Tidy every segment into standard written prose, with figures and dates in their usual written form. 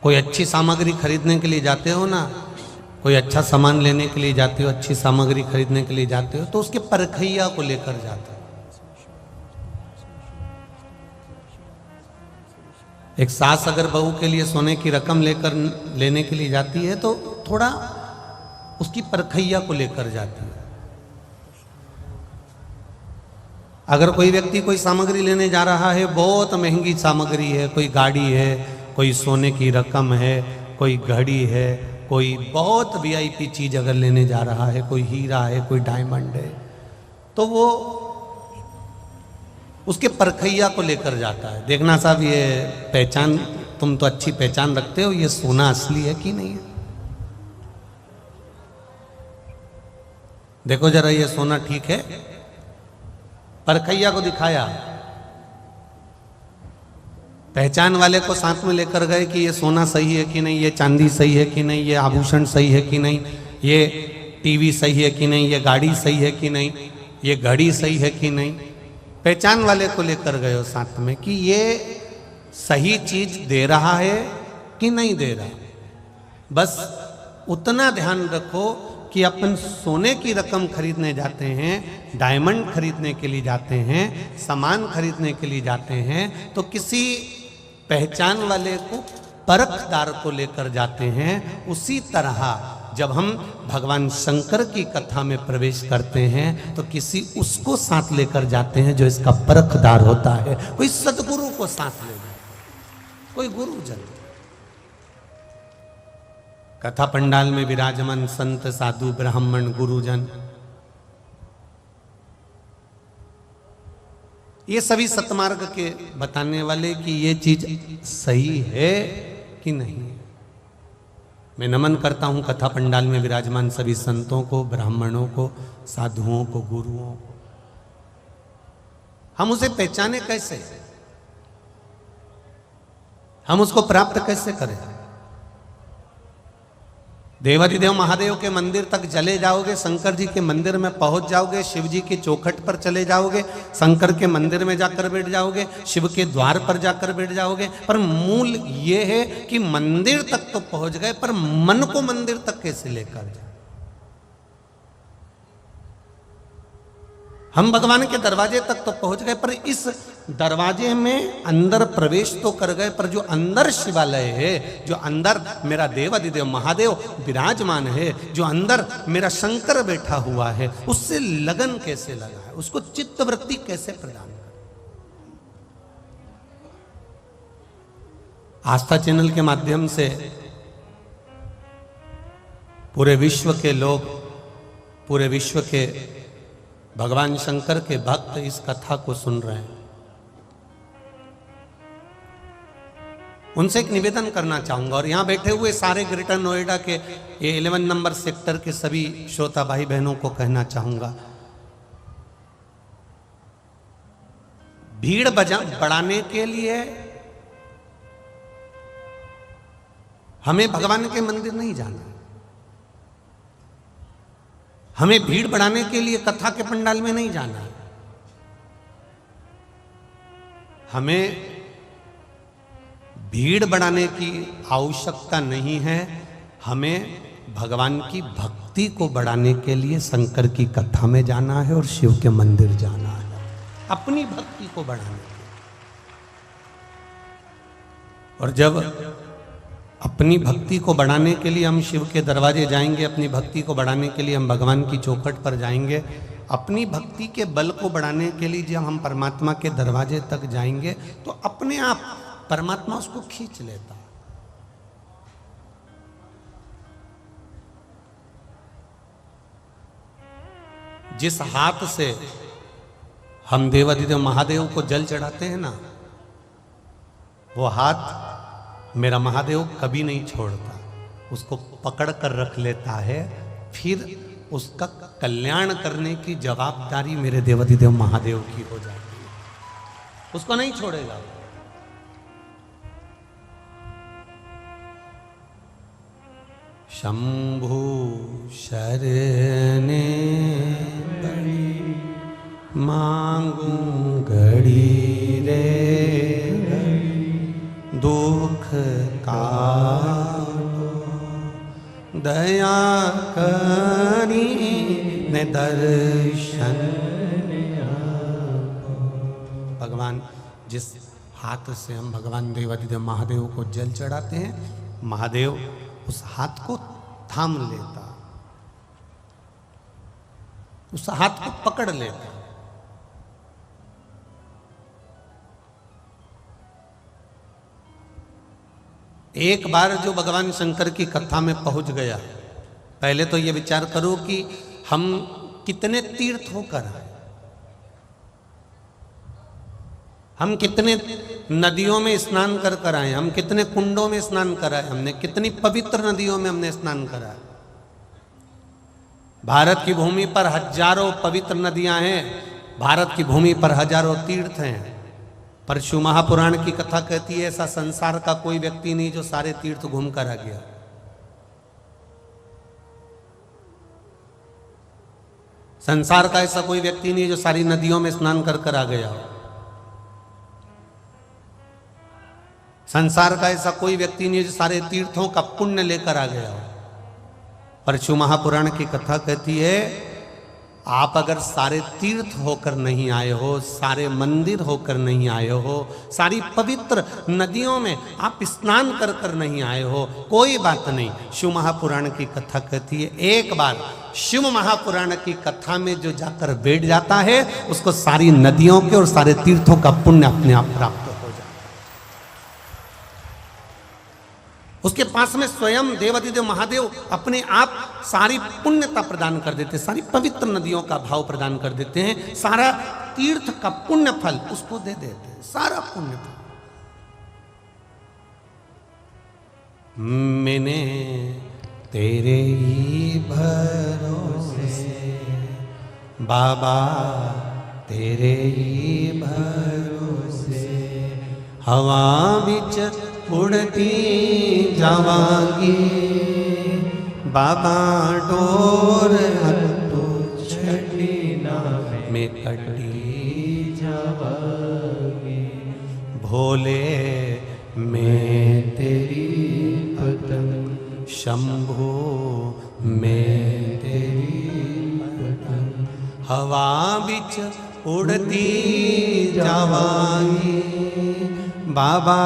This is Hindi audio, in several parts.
कोई अच्छी सामग्री खरीदने के लिए जाते हो ना, कोई अच्छा सामान लेने के लिए जाते हो, अच्छी सामग्री खरीदने के लिए जाते हो, तो उसके परखैया को लेकर जाते हो। एक सास अगर बहू के लिए सोने की रकम लेने के लिए जाती है तो थोड़ा उसकी परखैया को लेकर जाती है। अगर कोई व्यक्ति कोई सामग्री लेने जा रहा है, बहुत महंगी सामग्री है, कोई गाड़ी है, कोई सोने की रकम है, कोई घड़ी है, कोई बहुत वीआईपी चीज अगर लेने जा रहा है, कोई हीरा है, कोई डायमंड है, तो वो उसके परखैया को लेकर जाता है। देखना साहब, ये पहचान, तुम तो अच्छी पहचान रखते हो, ये सोना असली है कि नहीं है, देखो जरा ये सोना ठीक है। परखैया को दिखाया, पहचान वाले को साथ में लेकर गए कि ये सोना सही है कि नहीं, ये चांदी सही है कि नहीं, ये आभूषण सही है कि नहीं, ये टीवी सही है कि नहीं, ये गाड़ी सही है कि नहीं, ये घड़ी सही है कि नहीं। पहचान वाले को लेकर गए हो साथ में कि ये सही चीज दे रहा है कि नहीं दे रहा। बस उतना ध्यान रखो कि अपन सोने की रकम खरीदने जाते हैं, डायमंड खरीदने के लिए जाते हैं, सामान खरीदने के लिए जाते हैं, तो किसी पहचान वाले को, परखदार को लेकर जाते हैं। उसी तरह जब हम भगवान शंकर की कथा में प्रवेश करते हैं तो किसी उसको साथ लेकर जाते हैं जो इसका परखदार होता है। कोई सदगुरु को साथ ले जाए, कोई गुरुजन। कथा पंडाल में विराजमान संत, साधु, ब्राह्मण, गुरुजन, ये सभी सतमार्ग के बताने वाले कि ये चीज सही है कि नहीं है। मैं नमन करता हूं कथा पंडाल में विराजमान सभी संतों को, ब्राह्मणों को, साधुओं को, गुरुओं को। हम उसे पहचाने कैसे, हम उसको प्राप्त कैसे करें? देवाधिदेव महादेव के मंदिर तक चले जाओगे, शंकर जी के मंदिर में पहुंच जाओगे, शिव जी की चौखट पर चले जाओगे, शंकर के मंदिर में जाकर बैठ जाओगे, शिव के द्वार पर जाकर बैठ जाओगे। पर मूल ये है कि मंदिर तक तो पहुंच गए, पर मन को मंदिर तक कैसे लेकर जाए? हम भगवान के दरवाजे तक तो पहुंच गए, पर इस दरवाजे में अंदर प्रवेश तो कर गए, पर जो अंदर शिवालय है, जो अंदर मेरा देवाधिदेव महादेव विराजमान है, जो अंदर मेरा शंकर बैठा हुआ है, उससे लगन कैसे लगा है, उसको चित्तवृत्ति कैसे प्रदान कर। आस्था चैनल के माध्यम से पूरे विश्व के लोग, पूरे विश्व के भगवान शंकर के भक्त इस कथा को सुन रहे हैं। उनसे एक निवेदन करना चाहूंगा, और यहां बैठे हुए सारे ग्रेटर नोएडा के ये 11 नंबर सेक्टर के सभी श्रोता भाई बहनों को कहना चाहूंगा, भीड़ बढ़ाने के लिए हमें भगवान के मंदिर नहीं जाना, हमें भीड़ बढ़ाने के लिए कथा के पंडाल में नहीं जाना, हमें भीड़ बढ़ाने की आवश्यकता नहीं है। हमें भगवान की भक्ति को बढ़ाने के लिए शंकर की कथा में जाना है और शिव के मंदिर जाना है, अपनी भक्ति को बढ़ाने के लिए। और जब अपनी भक्ति को बढ़ाने के लिए हम शिव के दरवाजे जाएंगे, अपनी भक्ति को बढ़ाने के लिए हम भगवान की चौखट पर जाएंगे, अपनी भक्ति के बल को बढ़ाने के लिए जब हम परमात्मा के दरवाजे तक जाएंगे तो अपने आप परमात्मा उसको खींच लेता है। जिस हाथ से हम देवाधिदेव महादेव को जल चढ़ाते हैं ना, वो हाथ मेरा महादेव कभी नहीं छोड़ता, उसको पकड़ कर रख लेता है। फिर उसका कल्याण करने की जवाबदारी मेरे देवाधिदेव महादेव की हो जाती है, उसको नहीं छोड़ेगा। शंभु शरणे बड़ी मांगू घड़ी रे दुख काटो, दया करी ने दर्शन। भगवान जिस हाथ से हम भगवान देवाधिदेव महादेव को जल चढ़ाते हैं, महादेव उस हाथ को थाम लेता, उस हाथ को पकड़ लेता। एक बार जो भगवान शंकर की कथा में पहुंच गया, पहले तो ये विचार करो कि हम कितने तीर्थ होकर आए, हम कितने नदियों में स्नान कर कर आए, हम कितने कुंडों में स्नान कराए, हमने कितनी पवित्र नदियों में हमने स्नान करा। भारत की भूमि पर हजारों पवित्र नदियां हैं, भारत की भूमि पर हजारों तीर्थ हैं, पर शिव महापुराण की कथा कहती है ऐसा संसार का कोई व्यक्ति नहीं जो सारे तीर्थ घूम कर आ गया। संसार का ऐसा कोई व्यक्ति नहीं जो सारी नदियों में स्नान कर कर आ गया हो। संसार का ऐसा कोई व्यक्ति नहीं जो सारे तीर्थों का पुण्य लेकर आ गया हो। पर शिव महापुराण की कथा कहती है आप अगर सारे तीर्थ होकर नहीं आए हो, सारे मंदिर होकर नहीं आए हो, सारी पवित्र नदियों में आप स्नान कर कर नहीं आए हो, कोई बात नहीं। शिव महापुराण की कथा कहती है एक बार शिव महापुराण की कथा में जो जाकर बैठ जाता है उसको सारी नदियों के और सारे तीर्थों का पुण्य अपने आप प्राप्त हो जाता है। उसके पास में स्वयं देवाधिदेव महादेव अपने आप सारी पुण्यता प्रदान कर देते, सारी पवित्र नदियों का भाव प्रदान कर देते हैं, सारा तीर्थ का पुण्य फल उसको दे देते हैं, सारा पुण्य फल। मैंने तेरे ही भरोसे बाबा, तेरे ही भरोसे हवा बिच उड़ती जावांगी, बाबा डोर हत्थों छड़ी ना में कटी जावांगी, भोले मैं तेरी पतंग, शंभो मैं तेरी पतंग, हवा बिच उड़ती जावांगी, बाबा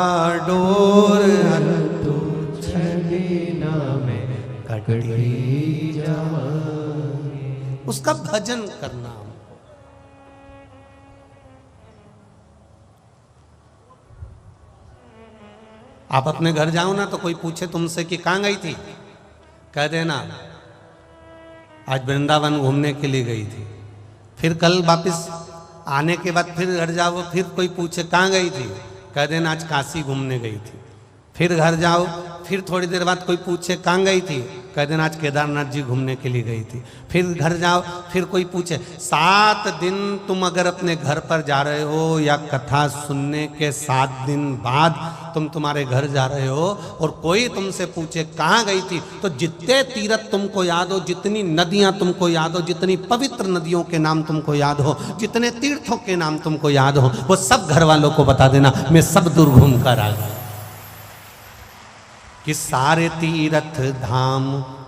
डोर हत्थों छड़ी ना में कटी जावांगी। उसका भजन करना। आप अपने घर जाओ ना तो कोई पूछे तुमसे कि कहां गई थी, कह देना आज वृंदावन घूमने के लिए गई थी। फिर कल वापस आने के बाद फिर घर जाओ, फिर कोई पूछे कहां गई थी, कह देना आज काशी घूमने गई थी। फिर घर जाओ, फिर थोड़ी देर बाद कोई पूछे कहाँ गई थी, कह देना आज केदारनाथ जी घूमने के लिए गई थी। फिर घर जाओ, फिर कोई पूछे 7 दिन तुम अगर अपने घर पर जा रहे हो या कथा सुनने के 7 दिन बाद तुम तुम्हारे घर जा रहे हो और कोई तुमसे पूछे कहाँ गई थी, तो जितने तीर्थ तुमको याद हो, जितनी नदियाँ तुमको याद हो, जितनी पवित्र नदियों के नाम तुमको याद हो, जितने तीर्थों के नाम तुमको याद हो, वो सब घर वालों को बता देना मैं सब दूर घूम कर आ गया। कि सारे तीर्थ धाम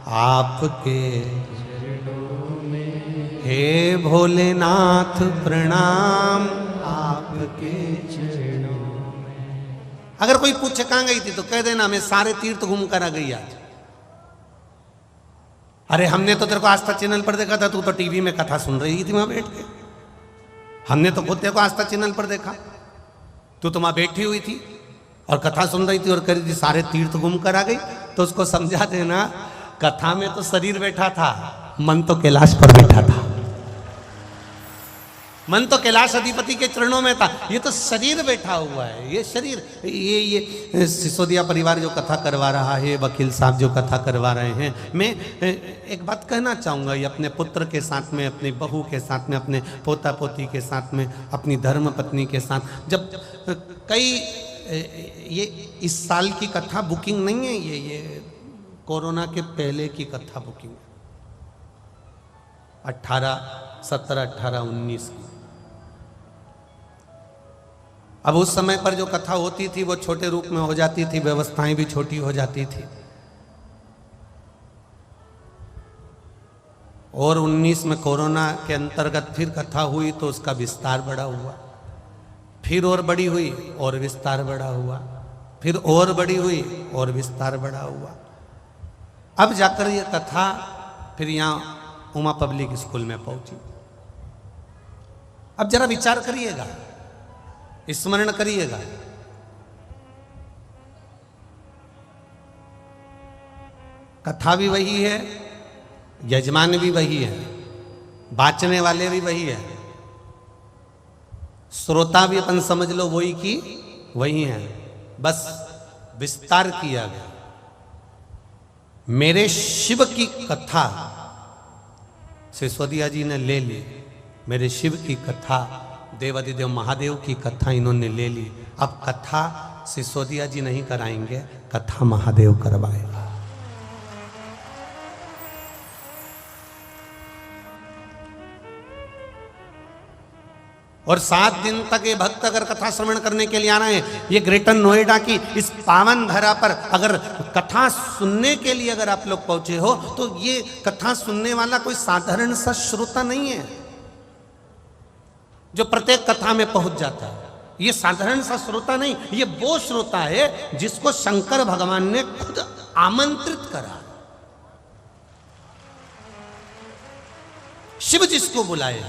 आपके चरणों में, हे भोलेनाथ प्रणाम आपके चरणों में। अगर कोई पूछे कहाँ गई थी तो कह देना मैं सारे तीर्थ घूम कर आ गई आज। अरे हमने तो तेरे को आस्था चैनल पर देखा था, तू तो टीवी में कथा सुन रही थी वहां बैठ के। हमने तो खुद तेरे को आस्था चैनल पर देखा, तू तो वहां बैठी हुई थी और कथा सुन रही थी और कह रही थी सारे तीर्थ घूम कर आ गई। तो उसको समझा देना कथा में तो शरीर बैठा था, मन तो कैलाश पर बैठा था, मन तो कैलाश अधिपति के चरणों में था, ये तो शरीर बैठा हुआ है। ये शरीर, ये सिसोदिया परिवार जो कथा करवा रहा है, वकील साहब जो कथा करवा रहे हैं, मैं एक बात कहना चाहूँगा, ये अपने पुत्र के साथ में, अपनी बहू के साथ में, अपने पोता पोती के साथ में, अपनी धर्म पत्नी के साथ, जब कई ये इस साल की कथा बुकिंग नहीं है, ये कोरोना के पहले की कथा बुकिंग 17, 18, 19 की। अब उस समय पर जो कथा होती थी वो छोटे रूप में हो जाती थी, व्यवस्थाएं भी छोटी हो जाती थी। और 19 में कोरोना के अंतर्गत फिर कथा हुई तो उसका विस्तार बड़ा हुआ, फिर और बड़ी हुई और विस्तार बड़ा हुआ, फिर और बड़ी हुई और विस्तार बड़ा हुआ। अब जाकर ये कथा फिर यहाँ उमा पब्लिक स्कूल में पहुंची। अब जरा विचार करिएगा, स्मरण करिएगा, कथा भी वही है, यजमान भी वही है, बाचने वाले भी वही है, श्रोता भी अपन समझ लो वही की वही है, बस विस्तार किया गया। मेरे शिव की कथा सिसोदिया जी ने ले ली, मेरे शिव की कथा, देवादिदेव महादेव की कथा इन्होंने ले ली। अब कथा सिसोदिया जी नहीं कराएंगे, कथा महादेव करवाएगा। और 7 दिन तक ये भक्त अगर कथा श्रवण करने के लिए आ रहे हैं, ये ग्रेटर नोएडा की इस पावन धरा पर अगर कथा सुनने के लिए अगर आप लोग पहुंचे हो, तो ये कथा सुनने वाला कोई साधारण सा श्रोता नहीं है जो प्रत्येक कथा में पहुंच जाता है। ये साधारण सा श्रोता नहीं, ये वो श्रोता है जिसको शंकर भगवान ने खुद आमंत्रित करा, शिव जिसको बुलाए।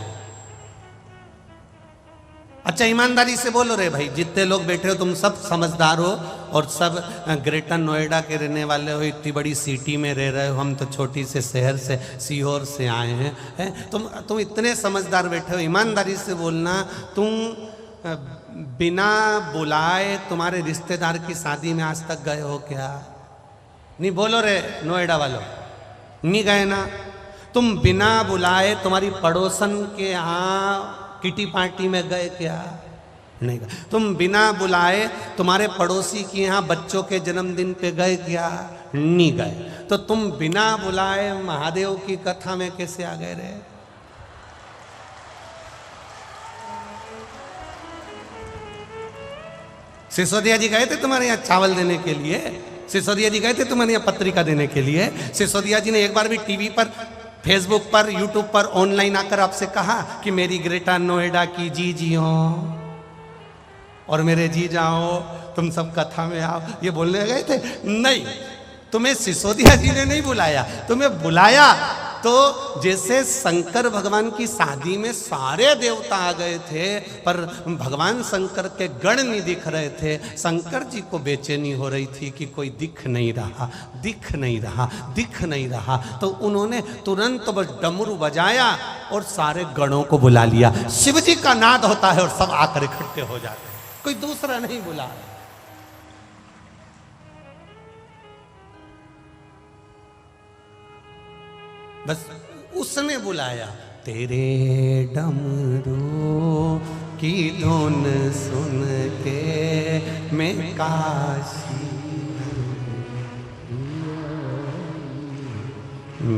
अच्छा ईमानदारी से बोलो रे भाई, जितने लोग बैठे हो तुम सब समझदार हो और सब ग्रेटर नोएडा के रहने वाले हो, इतनी बड़ी सिटी में रह रहे हो, हम तो छोटी से शहर से सीहोर से आए हैं, तुम इतने समझदार बैठे हो। ईमानदारी से बोलना, तुम बिना बुलाए तुम्हारे रिश्तेदार की शादी में आज तक गए हो क्या? नहीं बोलो रे नोएडा वालों, नहीं गए ना? तुम बिना बुलाए तुम्हारी पड़ोसन के यहाँ किटी पार्टी में गए क्या? नहीं गए। तुम बिना बुलाए तुम्हारे पड़ोसी के यहाँ बच्चों के जन्मदिन पे गए क्या? नहीं गए। तो तुम बिना बुलाए महादेव की कथा में कैसे आ गए रे? सिसोदिया जी गए थे तुम्हारे यहाँ चावल देने के लिए, सिसोदिया जी गए थे तुम्हारे यहाँ पत्रिका देने के लिए। सिसोदिया जी ने एक बार भी टीवी पर, फेसबुक पर, यूट्यूब पर ऑनलाइन आकर आपसे कहा कि मेरी ग्रेटर नोएडा की जी जी हो और मेरे जी जाओ, तुम सब कथा में आओ, ये बोलने गए थे? नहीं, तुम्हें सिसोदिया जी ने नहीं बुलाया, तुम्हें बुलाया तो जैसे शंकर भगवान की शादी में सारे देवता आ गए थे पर भगवान शंकर के गण नहीं दिख रहे थे। शंकर जी को बेचैनी हो रही थी कि कोई दिख नहीं रहा, दिख नहीं रहा, दिख नहीं रहा। तो उन्होंने तुरंत बस डमरू बजाया और सारे गणों को बुला लिया। शिव जी का नाद होता है और सब आकर इकट्ठे हो जाते हैं, कोई दूसरा नहीं बुला। बस उसने बुलाया। तेरे डमरू की धुन सुन के मैं काशी,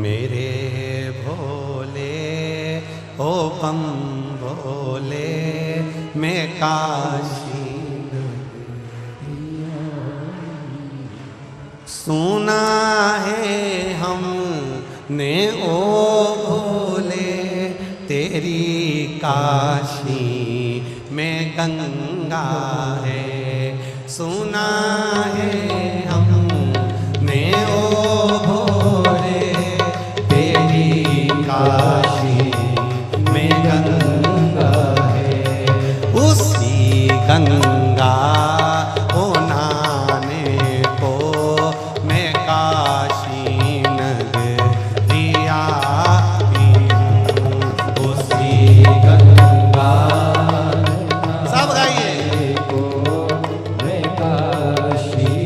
मेरे भोले ओ बम भोले मैं काशी, सुना है हमने ओ भोले तेरी काशी में गंगा है, सुना है हमने ओ भोले तेरी काशी में गंगा है, उसी गंगा को नहाने को मैं काशी नगरिया उसी गंगा, सब गाइए, मैं काशी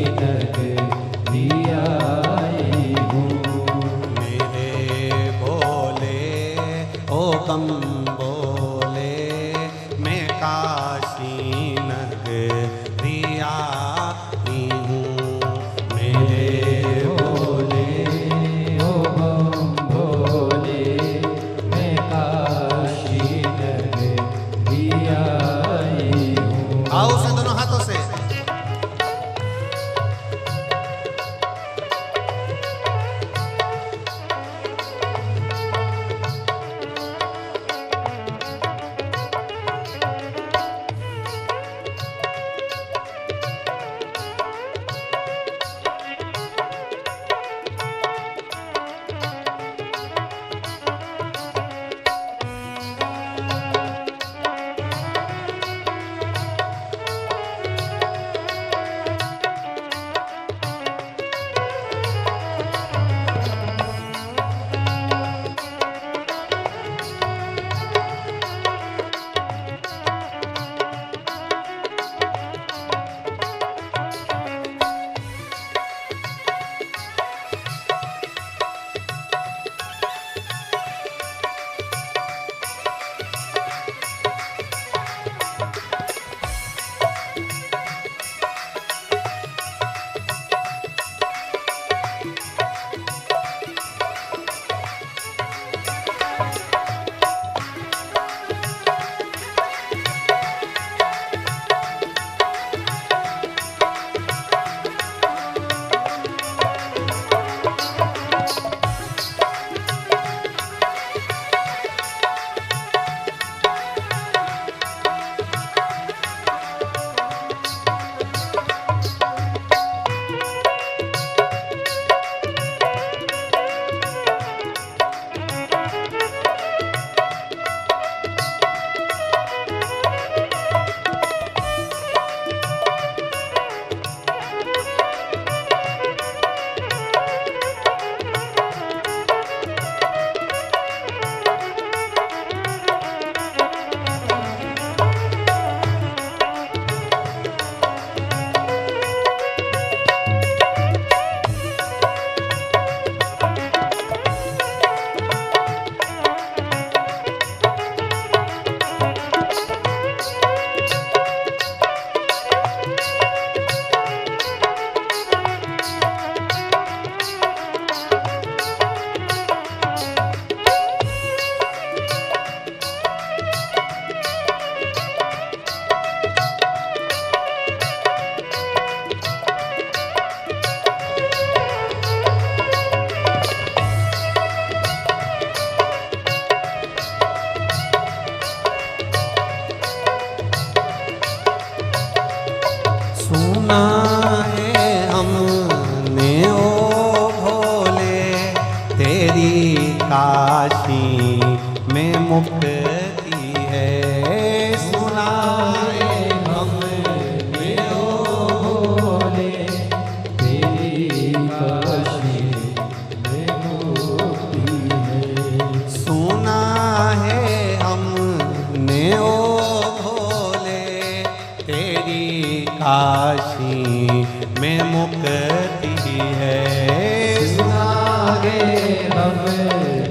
लागे हम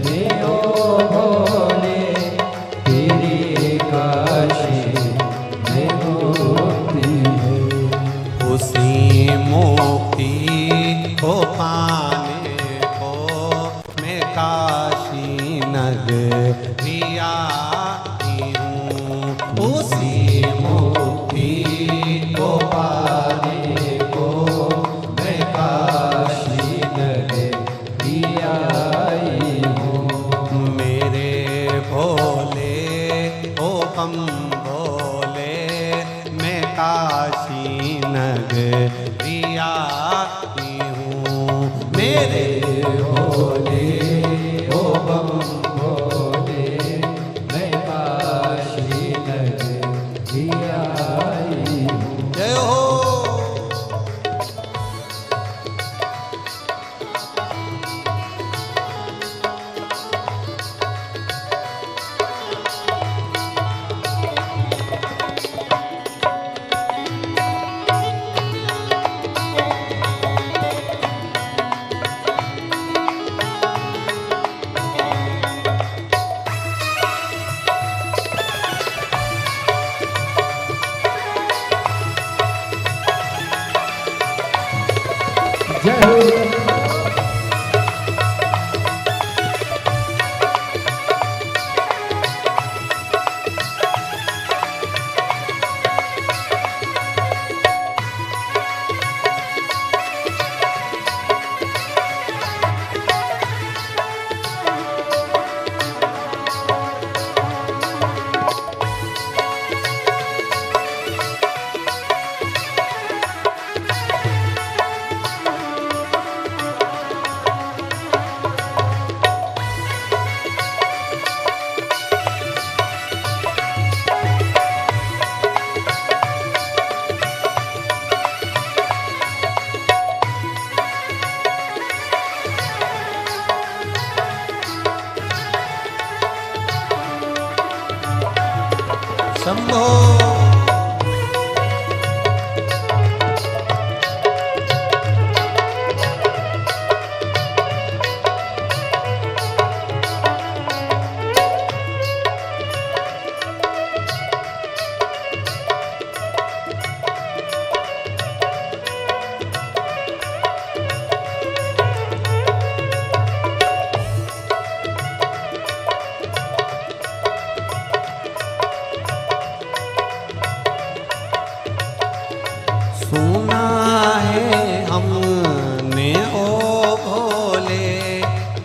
जियो भोले, तेरी काशी में मुक्ति है। उसी मुक्ति को पाने को मैं काशी नगरी आई हूँ। उसी मुक्ति को पाने को मैं काशी नगरी आई हूँ। मेरे भोले ओ बम भोले, मैं काशी नगरी आई हूँ। मेरे भोले ओ बम भोले, मैं काशी नगरी आई हूँ। जय हो। जय हो। शंभो। सुना है हमने ओ भोले,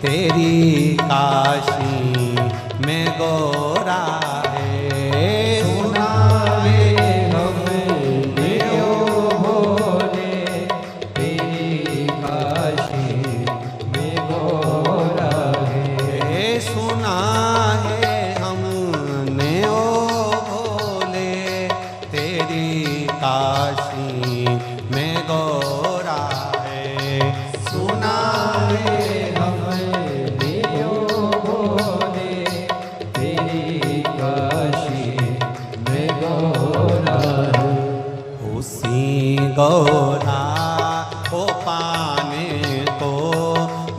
तेरी काशी में गोरा है। सुना है हमने ओ भोले, तेरी काशी में गोरा है। सुना है हमने ओ भोले, तेरी काशी में गोरा है। सुना है हमने ओ भोले, तेरी काशी में गोरा है। उसी गोरा को पाने को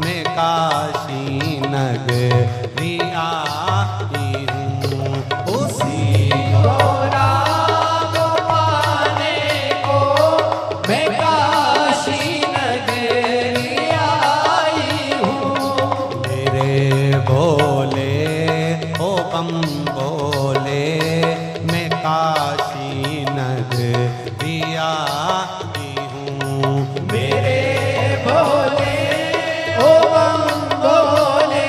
मैं काशी नगरी आई हूँ। उसी गोरा को पाने को मैं काशी नगरी आई हूँ। मेरे भोले ओ बम भोले, मैं काशी नगरी आई हूँ। मेरे भोले ओ बम भोले,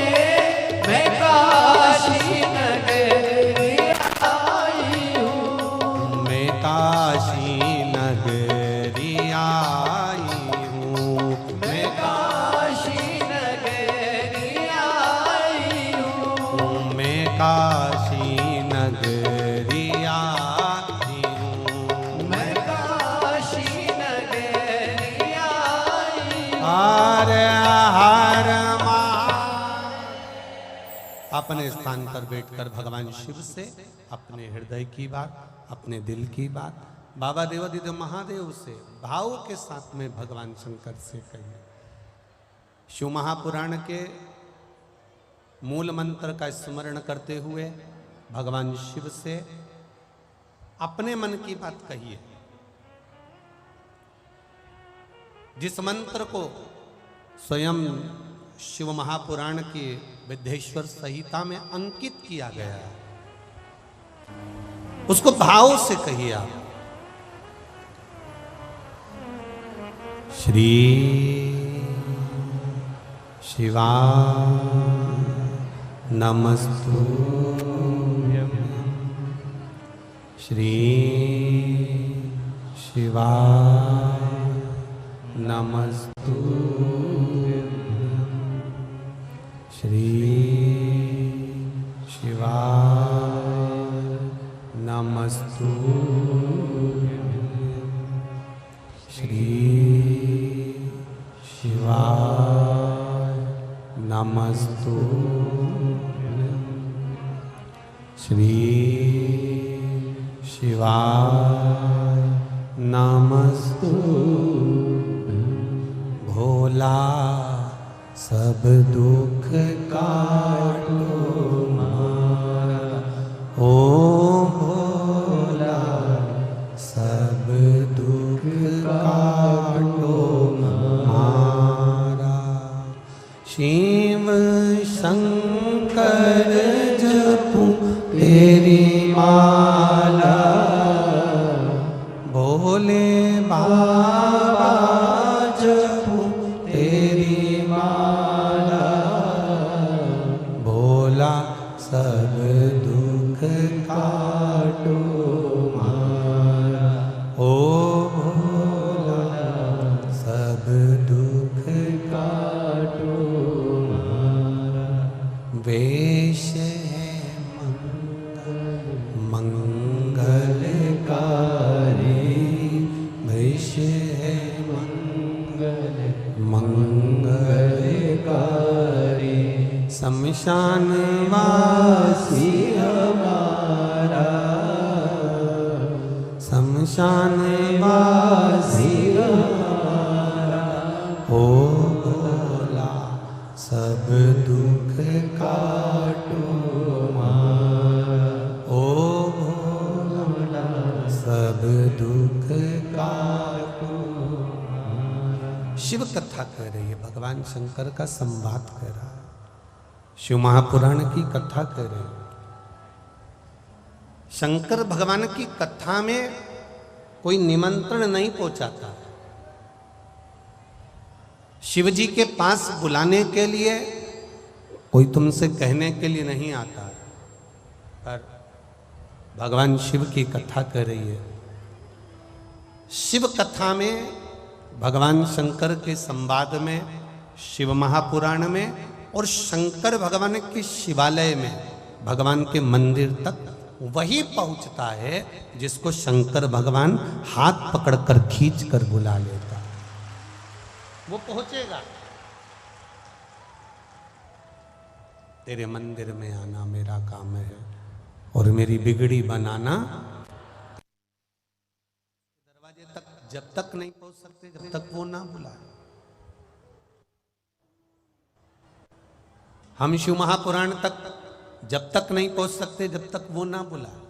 मैं काशी नगरी आई हूँ। मैं काशी नगरी आई हूँ। मैं काशी नगरी आई हूँ। मैं काशी नगरी आई हूँ। मैं काशी नगरी आई हूँ। हर हर अपने स्थान पर बैठकर भगवान शिव से अपने हृदय की बात, अपने दिल की बात बाबा देवादिदेव महादेव से भाव के साथ में भगवान शंकर से कहिए। शिव महापुराण के मूल मंत्र का स्मरण करते हुए भगवान शिव से अपने मन की बात कहिए। जिस मंत्र को स्वयं शिव महापुराण की विद्येश्वर संहिता में अंकित किया गया है, उसको भाव से कहिए आप। श्री शिवा नमस्तुभ्यं, श्री शिवा नमस्तुभ्यं, श्री शिवा नमस्तुभ्यं, श्री शिवाय नमस्तुभ्यं, श्री शिवाय नमस्तुभ्यं। भोला सब दुख काटो मारा, ओ भोला सब दुख काटो मारा। शिव शंकर जपू तेरी माला, भोले बाबा जपू तेरी माला, भोला सब दुख काटो मारा, ओ भोला सब दुख काटो मारा। वेश है मंगलकारी, वेश है मंगलकारी, शमशान वासी हमारा, शमशान वासी हमारा, ओ भोला सब दुख काटो मारा, ओ भोला सब दुख काटो मारा। शिव कथा कह रही है, भगवान शंकर का संवाद कर रहा है, शिव महापुराण की कथा कह रहे हैं। शंकर भगवान की कथा में कोई निमंत्रण नहीं पहुंचाता, शिव जी के पास बुलाने के लिए कोई तुमसे कहने के लिए नहीं आता, पर भगवान शिव की कथा कर रही है। शिव कथा में भगवान शंकर के संवाद में, शिव महापुराण में और शंकर भगवान के शिवालय में, भगवान के मंदिर तक वही पहुंचता है जिसको शंकर भगवान हाथ पकड़कर खींच कर बुला लेता, वो पहुंचेगा। तेरे मंदिर में आना मेरा काम है और मेरी बिगड़ी बनाना। दरवाजे तक जब तक नहीं पहुंच सकते जब तक वो ना बुलाए। हम शिव महापुराण तक जब तक नहीं पहुंच सकते जब तक वो ना बुलाए।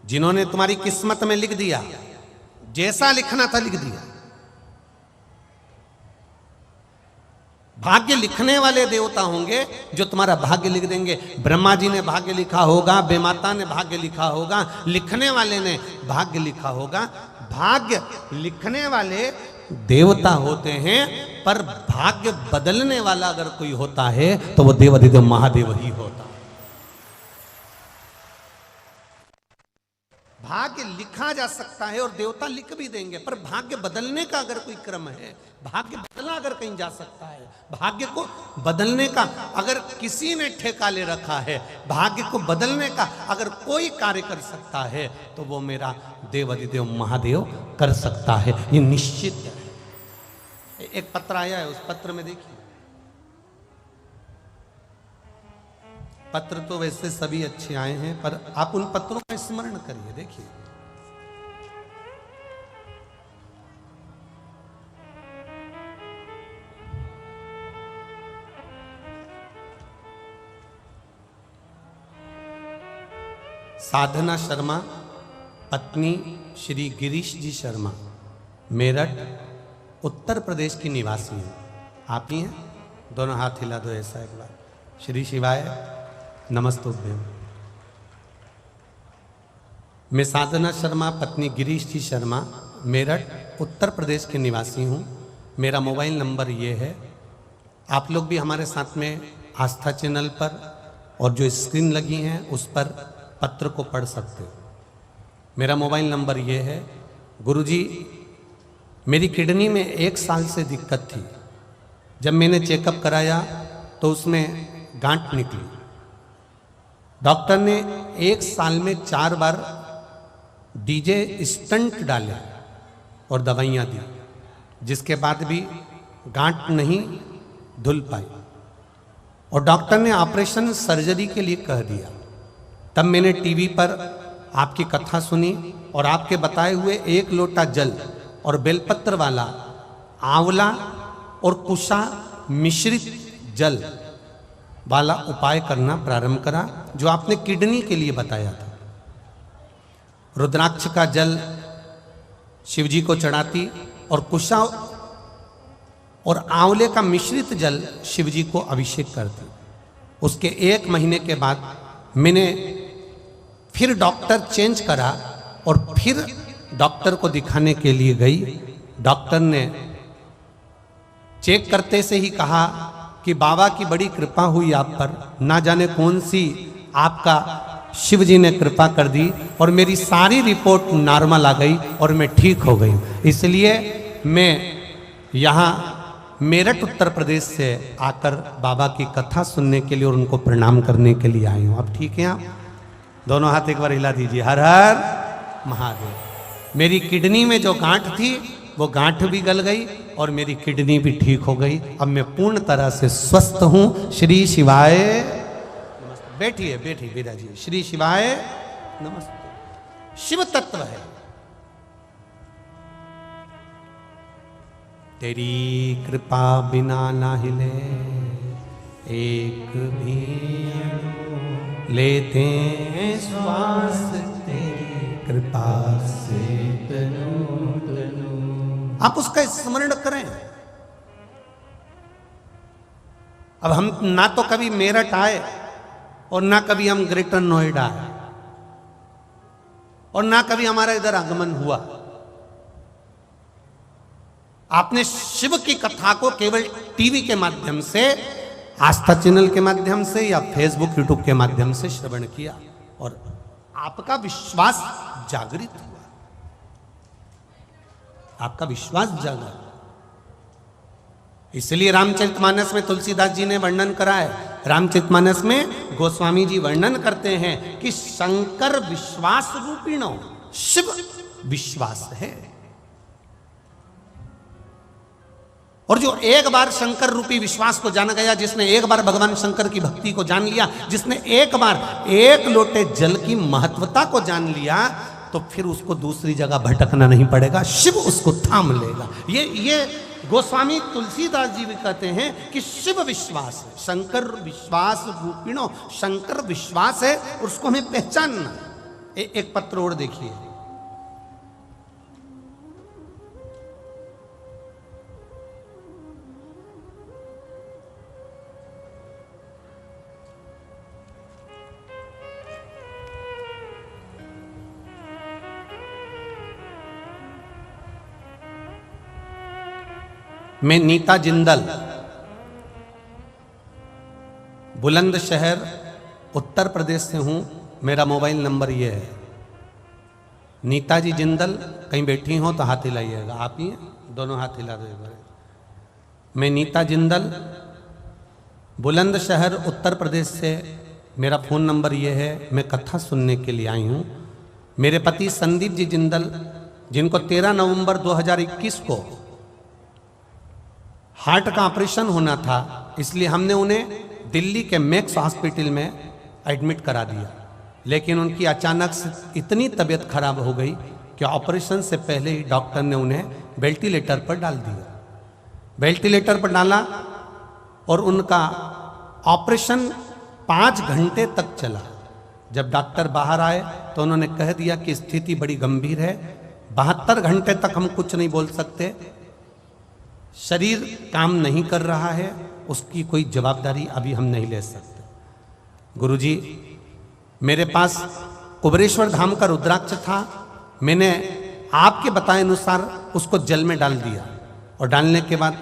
जिन्होंने तुम्हारी किस्मत में लिख दिया, जैसा लिखना था लिख दिया। भाग्य लिखने वाले देवता होंगे जो तुम्हारा भाग्य लिख देंगे। ब्रह्मा जी ने भाग्य लिखा होगा, बेमाता ने भाग्य लिखा होगा, लिखने वाले ने भाग्य लिखा होगा। भाग्य लिखने वाले देवता होते हैं, पर भाग्य बदलने वाला अगर कोई होता है तो वो देवाधिदेव महादेव ही होता है। भाग्य लिखा जा सकता है और देवता लिख भी देंगे, पर भाग्य बदलने का अगर कोई क्रम है, भाग्य बदला अगर कहीं जा सकता है, भाग्य को बदलने का अगर किसी ने ठेका ले रखा है, भाग्य को बदलने का अगर कोई कार्य कर सकता है, तो वो मेरा देवाधिदेव महादेव कर सकता है, ये निश्चित है। एक पत्र आया है, उस पत्र में देखिए। पत्र तो वैसे सभी अच्छे आए हैं, पर आप उन पत्रों का स्मरण करिए। देखिए, साधना शर्मा, पत्नी श्री गिरीश जी शर्मा, मेरठ उत्तर प्रदेश की निवासी हैं। आप ही हैं? दोनों हाथ हिला दो ऐसा एक बार। श्री शिवाय नमस्तुभ्यम। मैं साधना शर्मा, पत्नी गिरीश जी शर्मा, मेरठ उत्तर प्रदेश के निवासी हूँ। मेरा मोबाइल नंबर ये है। आप लोग भी हमारे साथ में आस्था चैनल पर और जो स्क्रीन लगी हैं उस पर पत्र को पढ़ सकते हो। मेरा मोबाइल नंबर ये है। गुरुजी, मेरी किडनी में 1 साल से दिक्कत थी। जब मैंने चेकअप कराया तो उसमें गांठ निकली। डॉक्टर ने 1 साल में 4 बार डीजे स्टंट डाले और दवाइयाँ दी, जिसके बाद भी गांठ नहीं धुल पाई और डॉक्टर ने ऑपरेशन सर्जरी के लिए कह दिया। तब मैंने टीवी पर आपकी कथा सुनी और आपके बताए हुए 1 लोटा जल और बेलपत्र वाला आंवला और कुशा मिश्रित जल वाला उपाय करना प्रारंभ करा, जो आपने किडनी के लिए बताया था। रुद्राक्ष का जल शिव जी को चढ़ाती और कुशा और आंवले का मिश्रित जल शिव जी को अभिषेक करती। उसके 1 महीने के बाद मैंने फिर डॉक्टर चेंज करा और फिर डॉक्टर को दिखाने के लिए गई। डॉक्टर ने चेक करते से ही कहा कि बाबा की बड़ी कृपा हुई आप पर, ना जाने कौन सी आपका शिव जी ने कृपा कर दी और मेरी सारी रिपोर्ट नॉर्मल आ गई और मैं ठीक हो गई। इसलिए मैं यहाँ मेरठ उत्तर प्रदेश से आकर बाबा की कथा सुनने के लिए और उनको प्रणाम करने के लिए आई हूँ। अब ठीक है? आप दोनों हाथ एक बार हिला दीजिए। हर हर महादेव। मेरी किडनी में जो गांठ थी वो गांठ भी गल गई और मेरी किडनी भी ठीक हो गई। अब मैं पूर्ण तरह से स्वस्थ हूँ। श्री शिवाय नमस्ते। बैठिए बैठिए विदा जी। श्री शिवाय नमस्ते। शिव तत्व है। तेरी कृपा बिना ना हिले एक भी लेते हैं श्वास, तेरी कृपा से आप उसका स्मरण करें। अब हम ना तो कभी मेरठ आए और ना कभी हम ग्रेटर नोएडा आए और ना कभी हमारा इधर आगमन हुआ। आपने शिव की कथा को केवल टीवी के माध्यम से, आस्था चैनल के माध्यम से या फेसबुक यूट्यूब के माध्यम से श्रवण किया और आपका विश्वास जागृत हुआ, आपका विश्वास जागा। इसलिए रामचरितमानस में तुलसीदास जी ने वर्णन करा है। रामचरितमानस में गोस्वामी जी वर्णन करते हैं कि शंकर विश्वास रूपिणो, शिव विश्वास है। और जो एक बार शंकर रूपी विश्वास को जान गया, जिसने एक बार भगवान शंकर की भक्ति को जान लिया, जिसने एक बार 1 लोटे जल की महत्वता को जान लिया, तो फिर उसको दूसरी जगह भटकना नहीं पड़ेगा। शिव उसको थाम लेगा। ये गोस्वामी तुलसीदास जी भी कहते हैं कि शिव विश्वास है, शंकर विश्वास रूपिणो, शंकर विश्वास है और उसको हमें पहचानना। एक पत्र और देखिए। मैं नीता जिंदल, बुलंदशहर उत्तर प्रदेश से हूँ। मेरा मोबाइल नंबर ये है। नीता जी जिंदल कहीं बैठी हो तो हाथ हिलाइएगा। आप ही हैं? दोनों हाथ हिला दो एक बार। मैं नीता जिंदल, बुलंदशहर उत्तर प्रदेश से। मेरा फ़ोन नंबर ये है। मैं कथा सुनने के लिए आई हूँ। मेरे पति संदीप जी जिंदल, जिनको 13 नवंबर 2021 को हार्ट का ऑपरेशन होना था, इसलिए हमने उन्हें दिल्ली के मैक्स हॉस्पिटल में एडमिट करा दिया। लेकिन उनकी अचानक से इतनी तबीयत खराब हो गई कि ऑपरेशन से पहले ही डॉक्टर ने उन्हें वेंटिलेटर पर डाल दिया। वेंटिलेटर पर डाला और उनका ऑपरेशन 5 घंटे तक चला। जब डॉक्टर बाहर आए तो उन्होंने कह दिया कि स्थिति बड़ी गंभीर है, 72 घंटे तक हम कुछ नहीं बोल सकते, शरीर काम नहीं कर रहा है, उसकी कोई जवाबदारी अभी हम नहीं ले सकते। गुरुजी, मेरे पास कुबरेश्वर धाम का रुद्राक्ष था। मैंने आपके बताए अनुसार उसको जल में डाल दिया और डालने के बाद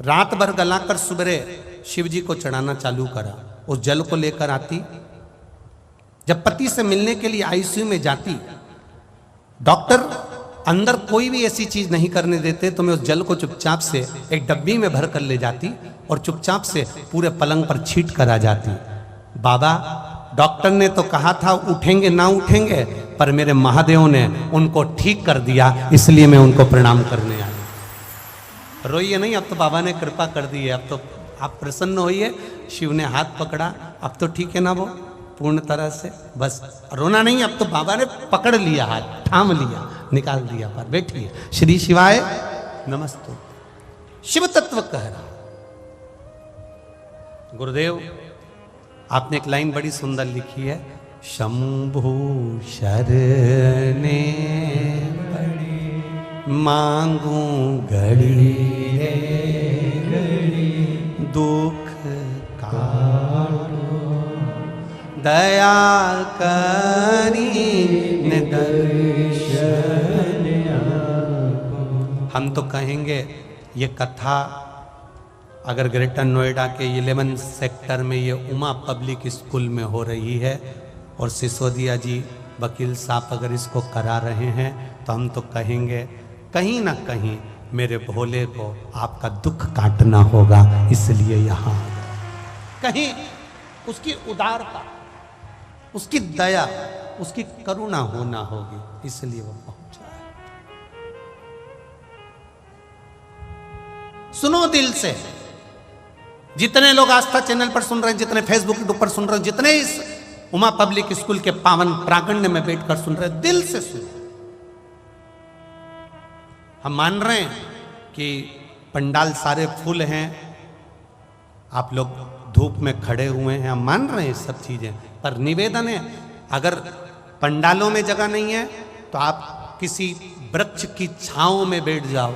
रात भर गलाकर सुबह शिव जी को चढ़ाना चालू करा। उस जल को लेकर आती, जब पति से मिलने के लिए आईसीयू में जाती, डॉक्टर अंदर कोई भी ऐसी चीज नहीं करने देते, तो मैं उस जल को चुपचाप से एक डब्बी में भर कर ले जाती और चुपचाप से पूरे पलंग पर छीट कर आ जाती। बाबा, डॉक्टर ने तो कहा था उठेंगे ना उठेंगे, पर मेरे महादेव ने उनको ठीक कर दिया, इसलिए मैं उनको प्रणाम करने आई। रोइए नहीं, अब तो बाबा ने कृपा कर दी है। अब तो आप प्रसन्न होइए। शिव ने हाथ पकड़ा, अब तो ठीक है ना वो पूर्ण तरह से। बस रोना नहीं, अब तो बाबा ने पकड़ लिया, हाथ थाम लिया, निकाल दिया। पर बैठिए। श्री शिवाय नमस्तु। शिव तत्व कह रहा। गुरुदेव, आपने एक लाइन बड़ी सुंदर लिखी है, शंभु शरणे पड़ी मांगू घड़ी दुख काटो दया करी ने दर्शन। हम तो कहेंगे ये कथा अगर ग्रेटर नोएडा के 11 सेक्टर में ये उमा पब्लिक स्कूल में हो रही है और सिसोदिया जी वकील साहब अगर इसको करा रहे हैं, तो हम तो कहेंगे कहीं ना कहीं मेरे भोले को आपका दुख काटना होगा, इसलिए यहाँ कहीं उसकी उदारता, उसकी दया, उसकी करुणा होना होगी, इसलिए वो पहुंचा है। सुनो दिल से। जितने लोग आस्था चैनल पर सुन रहे हैं, जितने फेसबुक पर सुन रहे हैं, जितने इस उमा पब्लिक स्कूल के पावन प्रांगण में बैठकर सुन रहे हैं, दिल से सुनो। हम मान रहे हैं कि पंडाल सारे फुल हैं, आप लोग धूप में खड़े हुए हैं, हम मान रहे हैं सब चीजें, पर निवेदन है, अगर पंडालों में जगह नहीं है तो आप किसी वृक्ष की छांव में बैठ जाओ।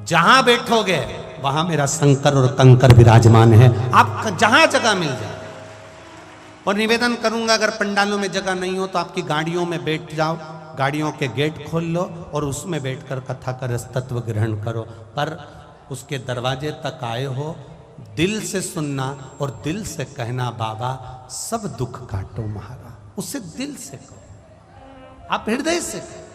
जहां बैठोगे वहां मेरा शंकर और कंकर विराजमान है, आप जहां जगह मिल जाए। और निवेदन करूंगा, अगर पंडालों में जगह नहीं हो तो आपकी गाड़ियों में बैठ जाओ, गाड़ियों के गेट खोल लो और उसमें बैठकर कथा का रस तत्व ग्रहण करो। पर उसके दरवाजे तक आए हो, दिल से सुनना और दिल से कहना, बाबा सब दुख काटो महाराज, उससे दिल से कहो, आप हृदय से कहो।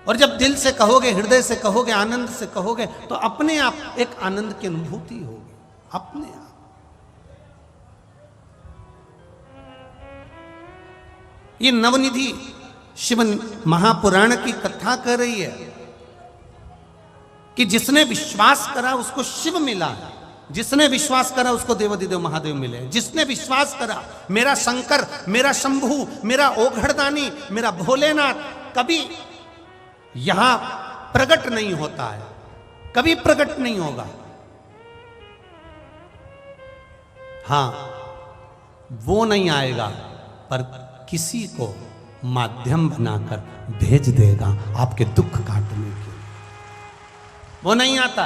और जब दिल से कहोगे, हृदय से कहोगे, आनंद से कहोगे, तो अपने आप एक आनंद की अनुभूति होगी, अपने आप। ये नवनिधि शिव महापुराण की कथा कर रही है कि जिसने विश्वास करा उसको शिव मिला, जिसने विश्वास करा उसको देवाधिदेव महादेव मिले, जिसने विश्वास करा मेरा शंकर, मेरा शंभु, मेरा ओघड़दानी, मेरा भोलेनाथ कभी यहां प्रकट नहीं होता है, कभी प्रकट नहीं होगा। हां, वो नहीं आएगा, पर किसी को माध्यम बनाकर भेज देगा आपके दुख काटने के। वो नहीं आता,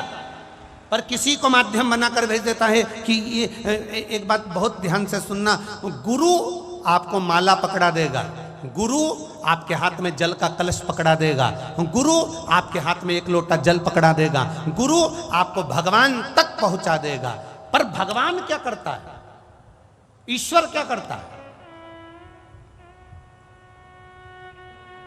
पर किसी को माध्यम बनाकर भेज देता है। कि ये एक बात बहुत ध्यान से सुनना, गुरु आपको माला पकड़ा देगा, गुरु आपके हाथ में जल का कलश पकड़ा देगा, गुरु आपके हाथ में एक लोटा जल पकड़ा देगा, गुरु आपको भगवान तक पहुंचा देगा। पर भगवान क्या करता है, ईश्वर क्या करता है?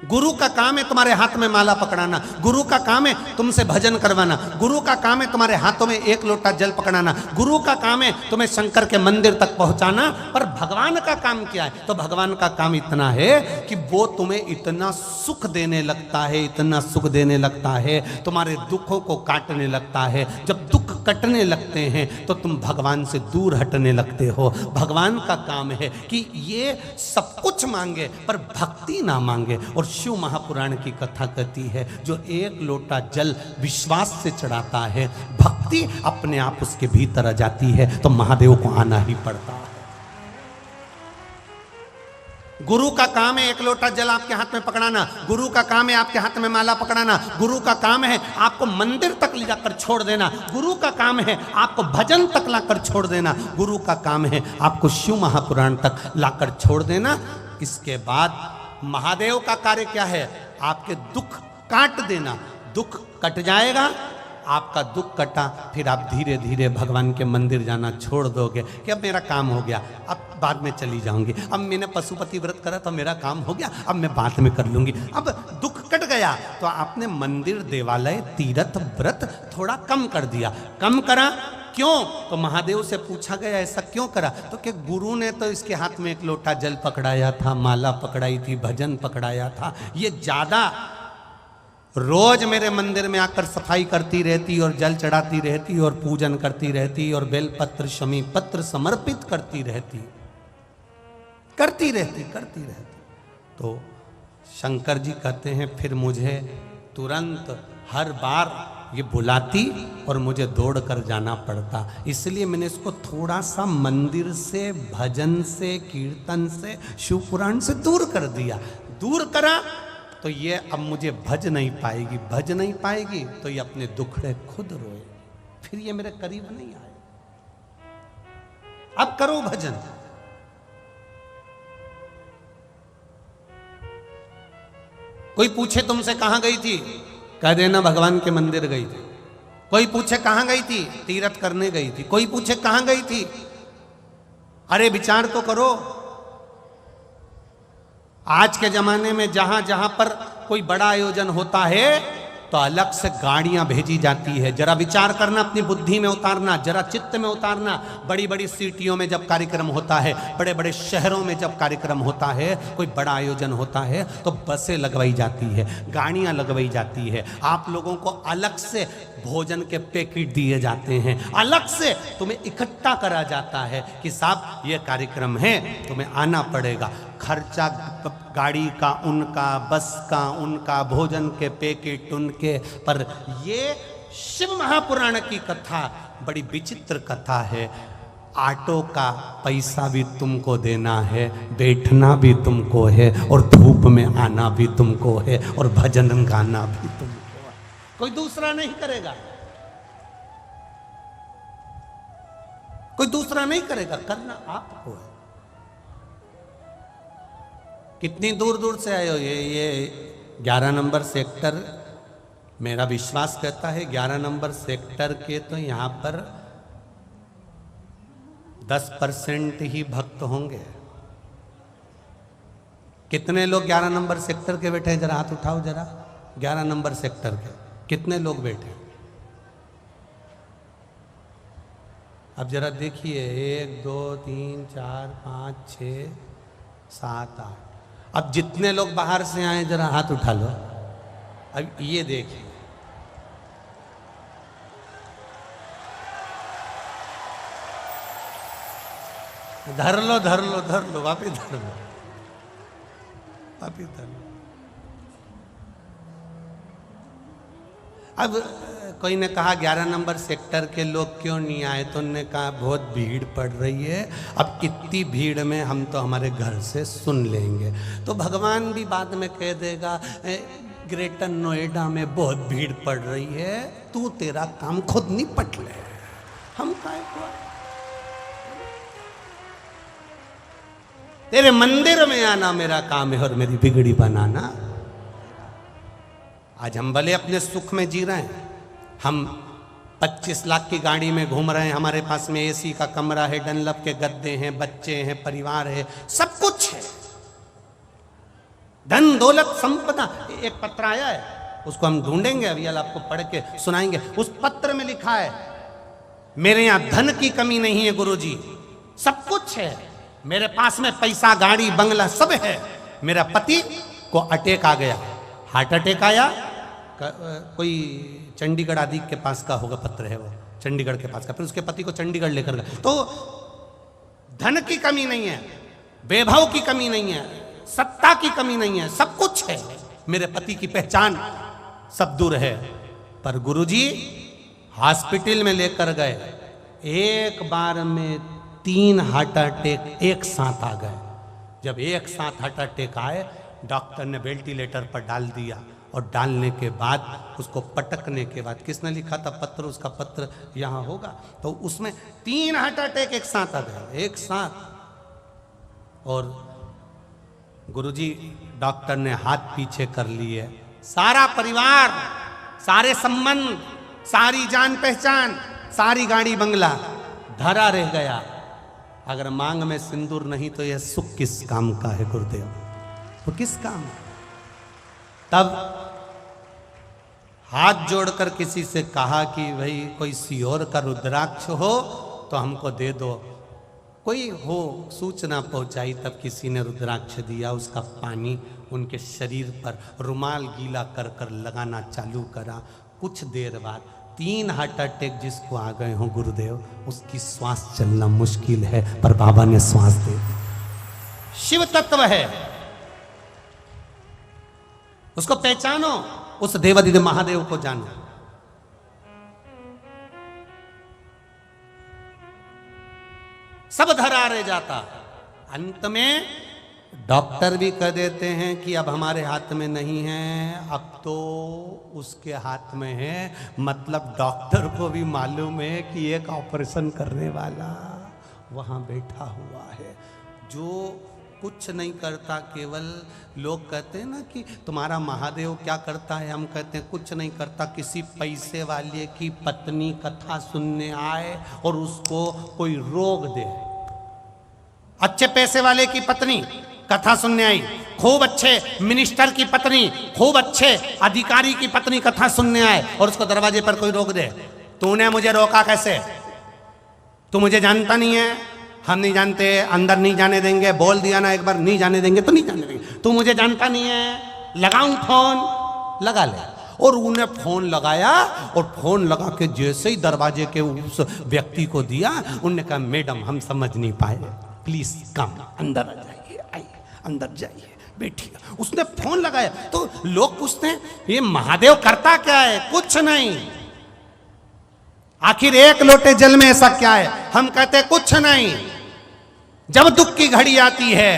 गुरु का काम है तुम्हारे हाथ में माला पकड़ाना, गुरु का काम है तुमसे भजन करवाना, गुरु का काम है तुम्हारे हाथों में एक लोटा जल पकड़ाना, गुरु का काम है तुम्हें शंकर के मंदिर तक पहुंचाना। पर भगवान का काम क्या है? तो भगवान का काम इतना है कि वो तुम्हें इतना सुख देने लगता है, इतना सुख देने लगता है, तुम्हारे दुखों को काटने लगता है। जब दुख कटने लगते हैं तो तुम भगवान से दूर हटने लगते हो। भगवान का काम है कि ये सब कुछ मांगे पर भक्ति ना मांगे। और शिव महापुराण की कथा कहती है, जो एक लोटा जल विश्वास से चढ़ाता है, भक्ति अपने आप उसके भीतर आ जाती है, तो महादेव को आना ही पड़ता है। गुरु का काम है एक लोटा जल आपके हाथ में पकड़ाना, गुरु का काम है आपके हाथ में माला पकड़ाना, गुरु का काम है आपको मंदिर तक ले जाकर छोड़ देना, गुरु का काम है आपको भजन तक लाकर छोड़ देना, गुरु का काम है आपको शिव महापुराण तक लाकर छोड़ देना। इसके बाद महादेव का कार्य क्या है? आपके दुख काट देना। दुख कट जाएगा, आपका दुख कटा, फिर आप धीरे धीरे भगवान के मंदिर जाना छोड़ दोगे कि अब मेरा काम हो गया, अब बाद में चली जाऊंगी, अब मैंने पशुपति व्रत करा तो मेरा काम हो गया, अब मैं बाद में कर लूंगी। अब दुख कट गया तो आपने मंदिर, देवालय, तीर्थ, व्रत थोड़ा कम कर दिया। कम करा क्यों? तो महादेव से पूछा गया ऐसा क्यों करा? तो कि गुरु ने तो इसके हाथ में एक लोटा जल पकड़ाया था, माला पकड़ाई थी, भजन पकड़ाया था, ये ज्यादा रोज मेरे मंदिर में आकर सफाई करती रहती और जल चढ़ाती रहती और पूजन करती रहती और बेलपत्र, शमी पत्र समर्पित करती रहती। तो शंकर जी कहते हैं फिर मुझे तुरंत हर बार ये बुलाती और मुझे दौड़ कर जाना पड़ता, इसलिए मैंने इसको थोड़ा सा मंदिर से, भजन से, कीर्तन से, शिव पुराण से दूर कर दिया। दूर करा तो ये अब मुझे भज नहीं पाएगी, भज नहीं पाएगी तो ये अपने दुखड़े खुद रोए, फिर ये मेरे करीब नहीं आए। अब करो भजन। कोई पूछे तुमसे कहां गई थी, कह देना भगवान के मंदिर गई थी। कोई पूछे कहां गई थी, तीर्थ करने गई थी। कोई पूछे कहां गई थी, अरे विचार तो करो। आज के जमाने में जहां जहां पर कोई बड़ा आयोजन होता है तो अलग से गाड़ियां भेजी जाती है। जरा विचार करना, अपनी बुद्धि में उतारना, जरा चित्त में उतारना। बड़ी बड़ी सिटियों में जब कार्यक्रम होता है, बड़े बड़े शहरों में जब कार्यक्रम होता है, कोई बड़ा आयोजन होता है तो बसें लगवाई जाती है, गाड़ियां लगवाई जाती है, आप लोगों को अलग से भोजन के पैकेट दिए जाते हैं, अलग से तुम्हें इकट्ठा करा जाता है कि साहब ये कार्यक्रम है, तुम्हें आना पड़ेगा। खर्चा गाड़ी का उनका, बस का उनका, भोजन के पैकेट उनके। पर ये शिव महापुराण की कथा बड़ी विचित्र कथा है। ऑटो का पैसा भी तुमको देना है, बैठना भी तुमको है, और धूप में आना भी तुमको है, और भजन गाना भी तुमको है। कोई दूसरा नहीं करेगा, कोई दूसरा नहीं करेगा, करना आपको है। कितनी दूर दूर से आए हो। ये 11 नंबर सेक्टर, मेरा विश्वास कहता है 11 नंबर सेक्टर के तो यहाँ पर 10% ही भक्त होंगे। कितने लोग 11 नंबर सेक्टर के बैठे हैं, जरा हाथ उठाओ जरा। 11 नंबर सेक्टर के कितने लोग बैठे? अब जरा देखिए, 1 2 3 4 5 6 7 8। अब जितने लोग बाहर से आए जरा हाथ उठा लो। अब ये देखिए, धर लो धर लो धर लो, वापिस धर लो, वापिस धर लो। अब कोई ने कहा 11 नंबर सेक्टर के लोग क्यों नहीं आए, तो उन्होंने कहा बहुत भीड़ पड़ रही है। अब इतनी भीड़ में हम तो हमारे घर से सुन लेंगे। तो भगवान भी बाद में कह देगा ग्रेटर नोएडा में बहुत भीड़ पड़ रही है, तू तेरा काम खुद निपट ले, हम काय को। तेरे मंदिर में आना मेरा काम है और मेरी बिगड़ी बनाना। आज हम भले अपने सुख में जी रहे हैं, हम 25 लाख की गाड़ी में घूम रहे हैं, हमारे पास में एसी का कमरा है, डनलप के गद्दे हैं, बच्चे हैं, परिवार है, सब कुछ है, धन दौलत संपदा। एक पत्र आया है, उसको हम ढूंढेंगे, अभी आपको पढ़ के सुनाएंगे। उस पत्र में लिखा है, मेरे यहां धन की कमी नहीं है गुरुजी, सब कुछ है, मेरे पास में पैसा, गाड़ी, बंगला सब है। मेरा पति को अटैक आ गया, हार्ट अटैक आया, कोई चंडीगढ़ आदि के पास का होगा पत्र है वो, चंडीगढ़ के पास का, फिर उसके पति को चंडीगढ़ लेकर गया। तो धन की कमी नहीं है, वैभव की कमी नहीं है, सत्ता की कमी नहीं है, सब कुछ है। मेरे पति की पहचान सब दूर है। पर गुरुजी हॉस्पिटल में लेकर गए, एक बार में 3 हार्ट अटैक एक साथ आ गए। जब एक साथ हार्ट अटैक आए, डॉक्टर ने वेंटिलेटर पर डाल दिया, और डालने के बाद उसको पटकने के बाद, किसने लिखा था पत्र, उसका पत्र यहाँ होगा, तो उसमें 3 हार्ट अटैक एक साथ आ गए, एक साथ। और गुरुजी डॉक्टर ने हाथ पीछे कर लिए, सारा परिवार, सारे संबंध, सारी जान पहचान, सारी गाड़ी बंगला धरा रह गया। अगर मांग में सिंदूर नहीं तो यह सुख किस काम का है गुरुदेव, वो किस काम? तब हाथ जोड़कर किसी से कहा कि भाई कोई सियोर का रुद्राक्ष हो तो हमको दे दो। कोई हो सूचना पहुंचाई, तब किसी ने रुद्राक्ष दिया, उसका पानी उनके शरीर पर रुमाल गीला कर कर लगाना चालू करा। कुछ देर बाद 3 हार्ट अटैक जिसको आ गए हों गुरुदेव, उसकी श्वास चलना मुश्किल है, पर बाबा ने श्वास दे। शिव तत्व है, उसको पहचानो, उस देवादिदेव महादेव को जानो। सब धरा रह जाता, अंत में डॉक्टर भी कह देते हैं कि अब हमारे हाथ में नहीं है, अब तो उसके हाथ में है। मतलब डॉक्टर को भी मालूम है कि एक ऑपरेशन करने वाला वहां बैठा हुआ है, जो कुछ नहीं करता। केवल लोग कहते हैं ना कि तुम्हारा महादेव क्या करता है, हम कहते हैं कुछ नहीं करता। किसी पैसे वाले की पत्नी कथा सुनने आए और उसको कोई रोग दे, अच्छे पैसे वाले की पत्नी कथा सुनने आई, खूब अच्छे मिनिस्टर की पत्नी, खूब अच्छे अधिकारी की पत्नी कथा सुनने आए, और उसको दरवाजे पर कोई रोक दे। तूने मुझे रोका कैसे? तू मुझे जानता नहीं है? हम नहीं जानते, अंदर नहीं जाने देंगे। बोल दिया ना एक बार, नहीं जाने देंगे तो नहीं जाने देंगे। तू मुझे जानता नहीं है, लगाऊं फोन? लगा ले। और उन्हें फोन लगाया, और फोन लगा के जैसे ही दरवाजे के उस व्यक्ति को दिया, उन्होंने कहा मैडम हम समझ नहीं पाए, प्लीज कम, अंदर आ जाइए, आइए अंदर जाइए, बैठिए। उसने फोन लगाया तो लोग पूछते हैं ये महादेव करता क्या है? कुछ नहीं। आखिर एक लोटे जल में ऐसा क्या है? हम कहते कुछ नहीं। जब दुख की घड़ी आती है,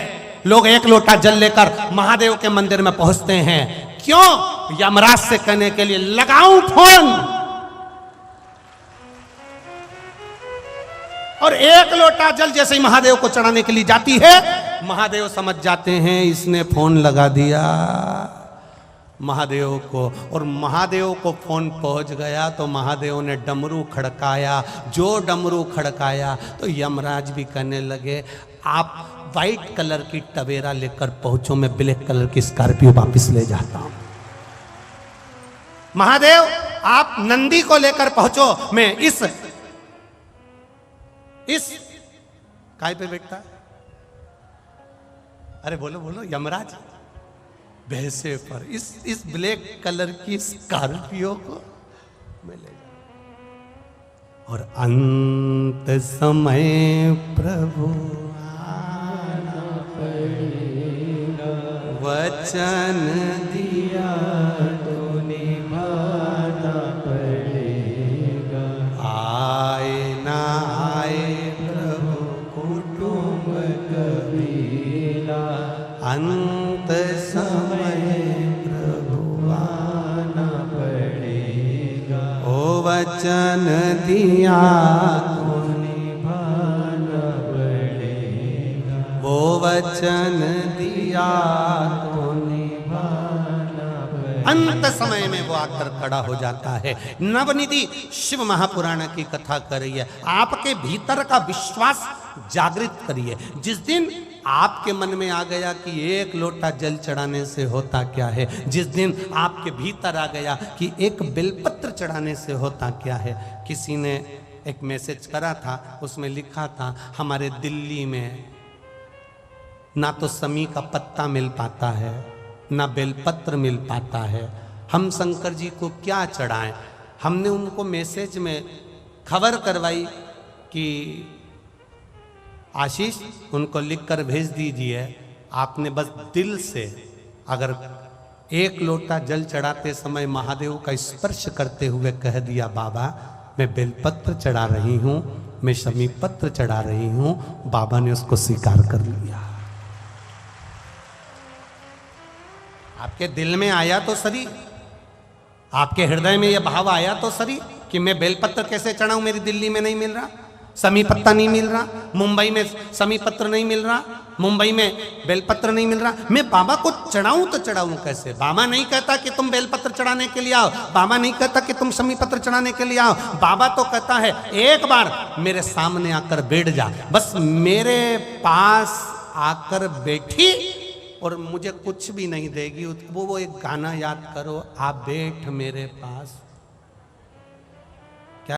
लोग एक लोटा जल लेकर महादेव के मंदिर में पहुंचते हैं। क्यों? यमराज से कहने के लिए लगाऊं फोन। और एक लोटा जल जैसे ही महादेव को चढ़ाने के लिए जाती है, महादेव समझ जाते हैं इसने फोन लगा दिया महादेव को। और महादेव को फोन पहुंच गया तो महादेव ने डमरू खड़काया। जो डमरू खड़काया तो यमराज भी कहने लगे आप वाइट कलर की टवेरा लेकर पहुंचो, मैं ब्लैक कलर की स्कॉर्पियो वापस ले जाता हूं। महादेव आप नंदी को लेकर पहुंचो, मैं इस काय पे बैठता है? अरे बोलो बोलो यमराज, भैंसे पर इस ब्लैक कलर की स्कॉर्पियो को मैं ले जाऊं। और अंत समय प्रभु आना पड़ेगा, वचन दिया तो निभाना पड़ेगा। आए ना आए प्रभु कुटुंब कबीला, अंत समय प्रभु आना पड़ेगा। ओ वचन दिया तो निभाना पड़ेगा, वो वचन वचन दिया तो निभाना पड़ेगा। अंत समय में वो आकर खड़ा हो जाता है। नवनिधि शिव महापुराण की कथा कर रही है। आपके भीतर का विश्वास जागृत करिए। जिस दिन आपके मन में आ गया कि एक लोटा जल चढ़ाने से होता क्या है, जिस दिन आपके भीतर आ गया कि एक बेलपत्र चढ़ाने से होता क्या है। किसी ने एक मैसेज करा था, उसमें लिखा था हमारे दिल्ली में ना तो समी का पत्ता मिल पाता है, ना बेलपत्र मिल पाता है, हम शंकर जी को क्या चढ़ाएं। हमने उनको मैसेज में खबर करवाई कि आशीष उनको लिखकर भेज दीजिए, आपने बस दिल से अगर एक लोटा जल चढ़ाते समय महादेव का स्पर्श करते हुए कह दिया बाबा मैं बेलपत्र चढ़ा रही हूँ, मैं शमी पत्र चढ़ा रही हूँ, बाबा ने उसको स्वीकार कर लिया। आपके दिल में आया तो सही, आपके हृदय में यह भाव आया तो सही कि मैं बेलपत्र कैसे चढ़ाऊं, मेरी दिल्ली में नहीं मिल रहा, समी पत्ता नहीं मिल रहा, मुंबई में समी पत्र नहीं मिल रहा, मुंबई में बेलपत्र नहीं मिल रहा, मैं बाबा को चढ़ाऊं तो चढ़ाऊं कैसे। बाबा नहीं कहता कि तुम बेलपत्र चढ़ाने के लिए आओ, बाबा नहीं कहता कि तुम समी पत्र चढ़ाने के लिए आओ, बाबा तो कहता है एक बार मेरे सामने आकर बैठ जा, बस मेरे पास आकर बैठी और मुझे कुछ भी नहीं देगी। वो एक गाना याद करो, आप बैठ मेरे पास